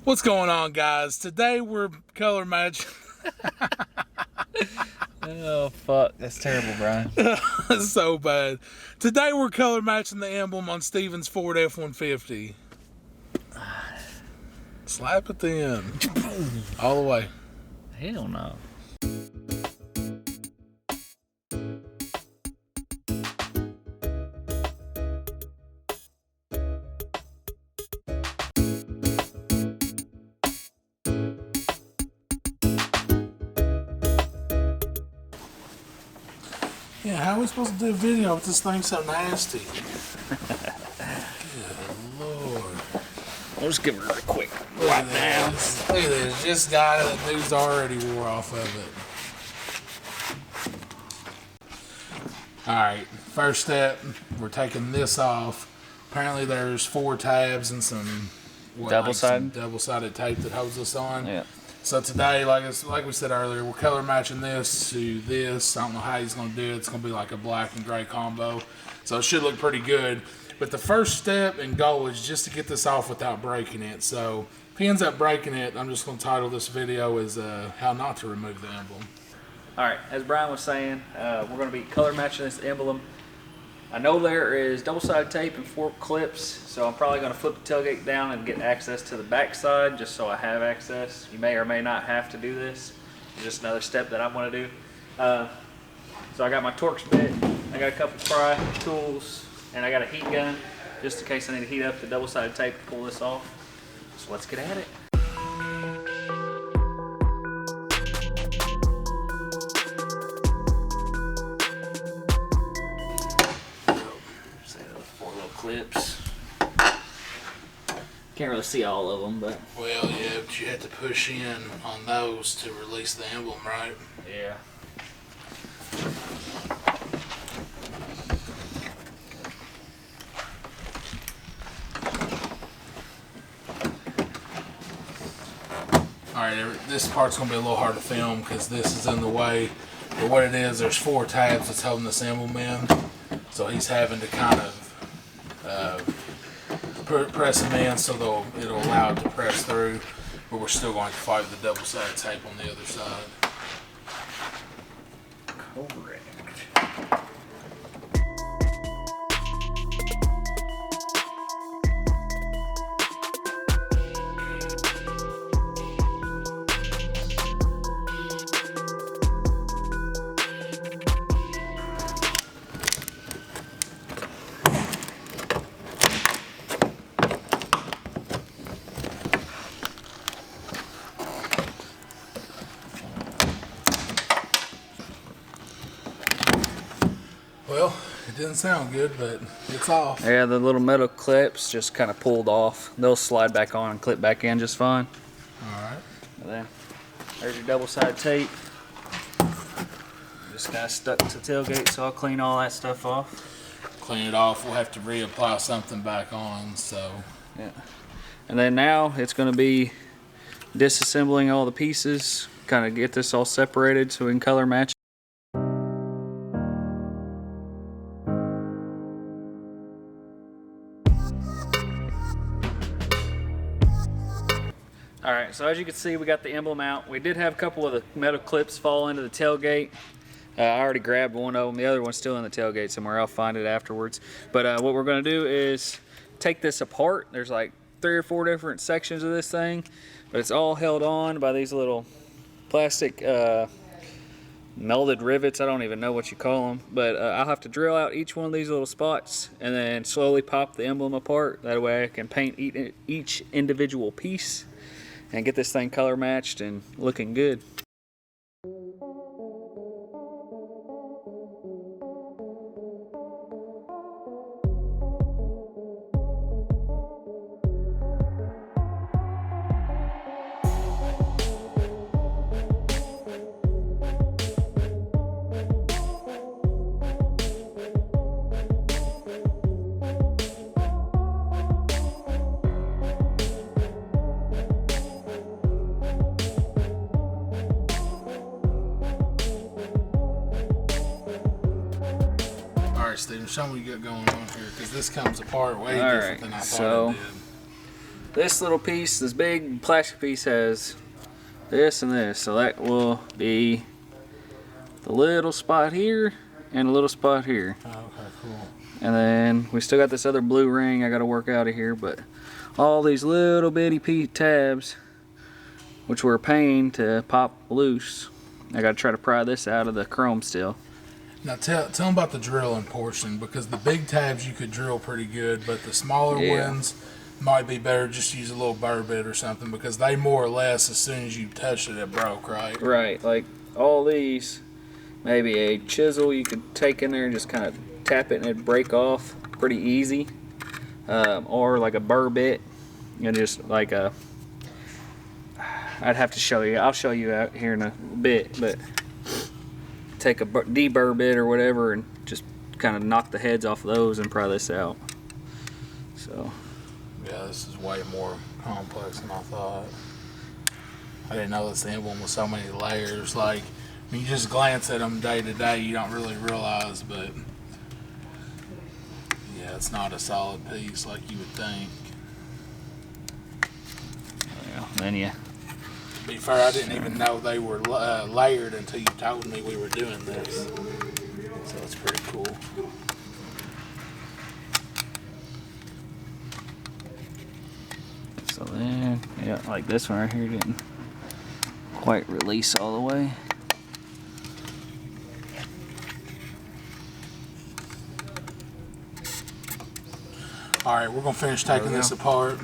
What's going on, guys? Today we're color matching. Oh fuck, that's terrible, Brian. That's so bad. Today we're color matching the emblem on Steven's Ford F-150. Slap it then. All the way. Hell no. Yeah, how are we supposed to do a video if this thing's so nasty? Good Lord. I'll just give her a quick Look wipe at down. this. Look at this. Just got it. The dude's already wore off of it. Alright, first step, we're taking this off. Apparently there's 4 tabs and some double-sided tape that holds this on. Yeah. So today, like we said earlier, we're color matching this to this. I don't know how he's going to do it. It's going to be like a black and gray combo. So it should look pretty good. But the first step and goal is just to get this off without breaking it. So if he ends up breaking it, I'm just going to title this video as how not to remove the emblem. Alright, as Brian was saying, we're going to be color matching this emblem. I know there is double-sided tape and 4 clips, so I'm probably going to flip the tailgate down and get access to the back side just so I have access. You may or may not have to do this. It's just another step that I'm going to do. So I got my Torx bit, I got a couple pry tools, and I got a heat gun just in case I need to heat up the double-sided tape to pull this off. So let's get at it. Clips. Can't really see all of them, but... Well, yeah, but you have to push in on those to release the emblem, right? Yeah. Alright, this part's going to be a little hard to film because this is in the way. But what it is, there's 4 tabs that's holding this emblem in. So he's having to kind of press them in so it'll allow it to press through, but we're still going to fight with the double-sided tape on the other side. Correct. Well, it didn't sound good, but it's off. Yeah, the little metal clips just kind of pulled off. They'll slide back on and clip back in just fine. Alright. And then there's your double-sided tape. Just kind of stuck to the tailgate, so I'll clean all that stuff off. Clean it off. We'll have to reapply something back on, so... Yeah. And then now it's going to be disassembling all the pieces, kind of get this all separated so we can color match. Alright, so as you can see, we got the emblem out. We did have a couple of the metal clips fall into the tailgate. I already grabbed one of them. The other one's still in the tailgate somewhere. I'll find it afterwards. But what we're going to do is take this apart. There's like 3 or 4 different sections of this thing, but it's all held on by these little plastic melded rivets. I don't even know what you call them, but I'll have to drill out each one of these little spots and then slowly pop the emblem apart. That way I can paint each individual piece and get this thing color matched and looking good. Steven, show me what you got going on here, because this comes apart way different than I thought it did. this little piece, this big plastic piece has this and this. So that will be the little spot here and a little spot here. Oh, okay, cool. And then we still got this other blue ring I got to work out of here, but all these little bitty tabs, which were a pain to pop loose. I got to try to pry this out of the chrome still. Now tell them about the drilling portion, because the big tabs you could drill pretty good, but the smaller ones might be better just use a little burr bit or something, because they more or less, as soon as you touched it, it broke, right? Right, like all these, maybe a chisel you could take in there and just kind of tap it and it'd break off pretty easy. Or like a burr bit, and just like a, I'd have to show you, I'll show you out here in a bit, but take a deburr bit or whatever and just kind of knock the heads off of those and pry this out. So yeah, this is way more complex than I thought. I didn't know this Emblem with so many layers. Like, when you just glance at them day to day, you don't really realize, but yeah, it's not a solid piece like you would think. well, then you, To be fair, I didn't even know they were layered until you told me we were doing this. So it's pretty cool. so then, yeah, like this one right here didn't quite release all the way. All right, we're gonna finish taking this apart,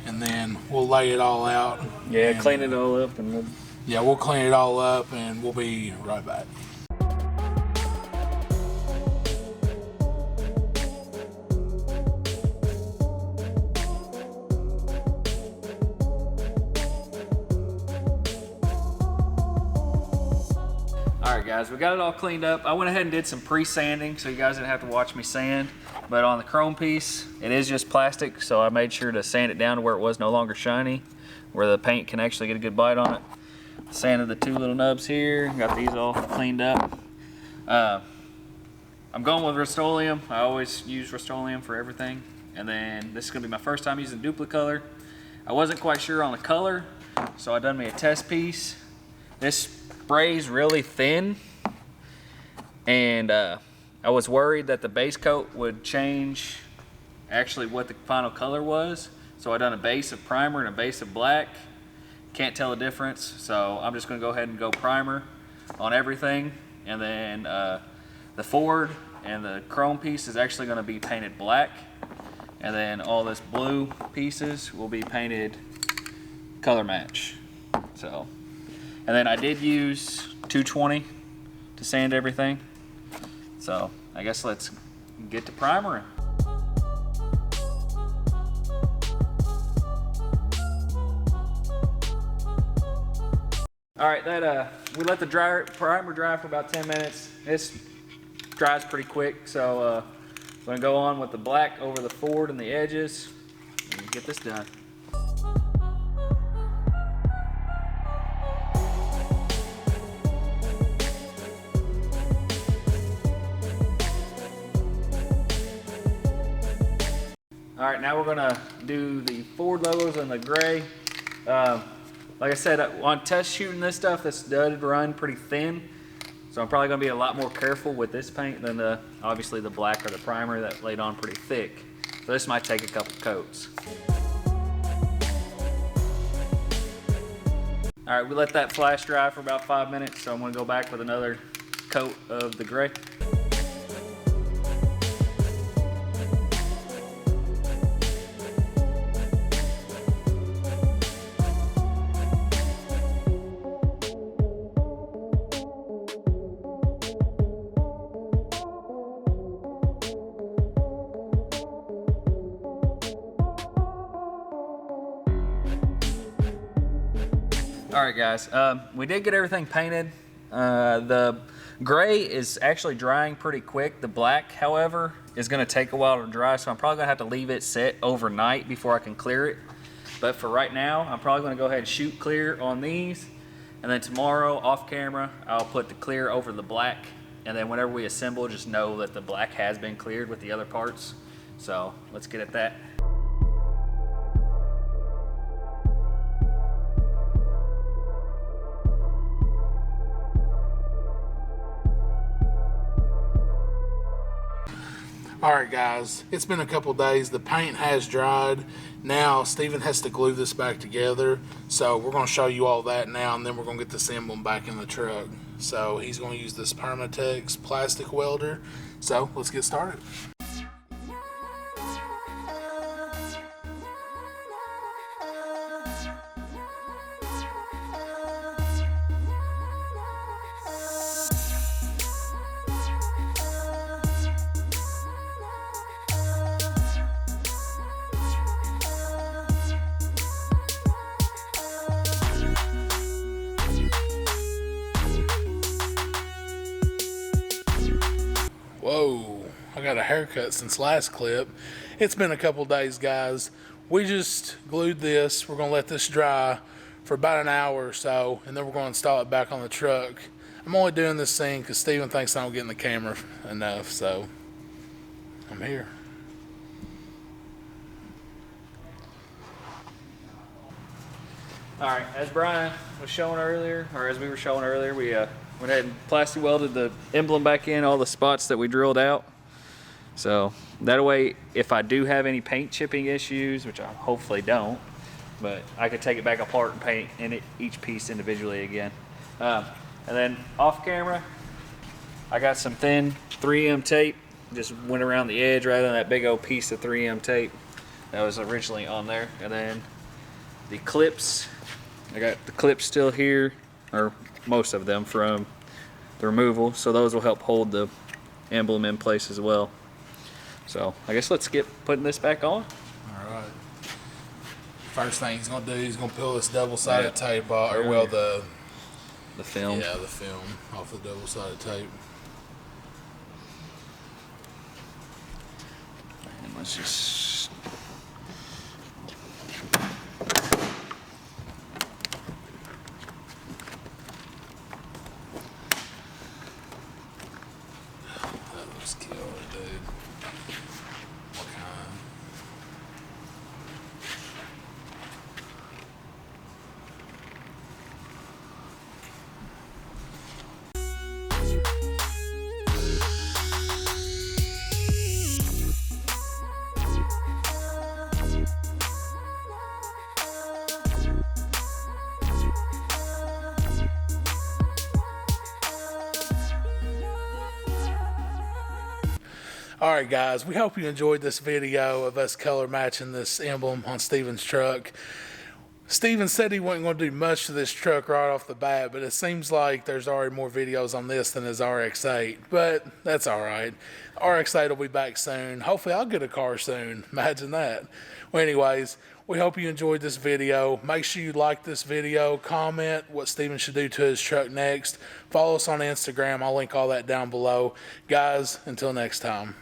and then we'll lay it all out. Yeah, and, clean it all up and we'll clean it all up, and we'll be right back. Alright guys, we got it all cleaned up. I went ahead and did some pre-sanding so you guys didn't have to watch me sand. But on the chrome piece, it is just plastic, so I made sure to sand it down to where it was no longer shiny, where the paint can actually get a good bite on it. Sanded the two little nubs here, got these all cleaned up. I'm going with Rust-Oleum. I always use Rust-Oleum for everything. And then this is gonna be my first time using Duplicolor. I wasn't quite sure on the color, so I done me a test piece. This spray's really thin, and I was worried that the base coat would change actually what the final color was. So I done a base of primer and a base of black. Can't tell the difference, so I'm just gonna go ahead and go primer on everything. And then the Ford and the chrome piece is actually gonna be painted black. And then all this blue pieces will be painted color match. So, and then I did use 220 to sand everything. So I guess let's get to primering. All right, that we let the primer dry for about 10 minutes. This dries pretty quick, so I'm gonna go on with the black over the Ford and the edges and get this done. All right, now we're gonna do the Ford logos in the gray. Like I said, on test shooting this stuff, this did run pretty thin. So I'm probably gonna be a lot more careful with this paint than obviously the black or the primer that laid on pretty thick. So this might take a couple coats. All right, we let that flash dry for about 5 minutes. So I'm gonna go back with another coat of the gray. All right, guys, we did get everything painted. The gray is actually drying pretty quick. The black, however, is gonna take a while to dry, so I'm probably gonna have to leave it set overnight before I can clear it. But for right now, I'm probably gonna go ahead and shoot clear on these. And then tomorrow, off camera, I'll put the clear over the black. And then whenever we assemble, just know that the black has been cleared with the other parts. So let's get at that. Alright guys, it's been a couple days. The paint has dried. Now Steven has to glue this back together. So we're going to show you all that now, and then we're going to get this emblem back in the truck. So he's going to use this Permatex plastic welder. So let's get started. Whoa, I got a haircut since last clip. It's been a couple days, guys. We just glued this. We're going to let this dry for about an hour or so, and then we're going to install it back on the truck. I'm only doing this thing because Steven thinks I don't get in the camera enough, so I'm here. Alright, as Brian was showing earlier, or as we were showing earlier, we went ahead and plastic welded the emblem back in, all the spots that we drilled out. So that way, if I do have any paint chipping issues, which I hopefully don't, but I could take it back apart and paint each piece individually again. And then off camera, I got some thin 3M tape, just went around the edge rather than that big old piece of 3M tape that was originally on there. And then the clips, I got the clips still here, or most of them from the removal, so those will help hold the emblem in place as well. So I guess let's get putting this back on. Alright. First thing he's going to do, he's going to peel this double-sided tape off, or well, the film. Yeah, the film off the double-sided tape. And let's just killer, dude. What kind? Alright guys, we hope you enjoyed this video of us color matching this emblem on Steven's truck. Steven said he wasn't going to do much to this truck right off the bat, but it seems like there's already more videos on this than his RX-8, but that's alright. RX-8 will be back soon. Hopefully I'll get a car soon. Imagine that. Well, anyways, we hope you enjoyed this video. Make sure you like this video, comment what Steven should do to his truck next. Follow us on Instagram. I'll link all that down below. Guys, until next time.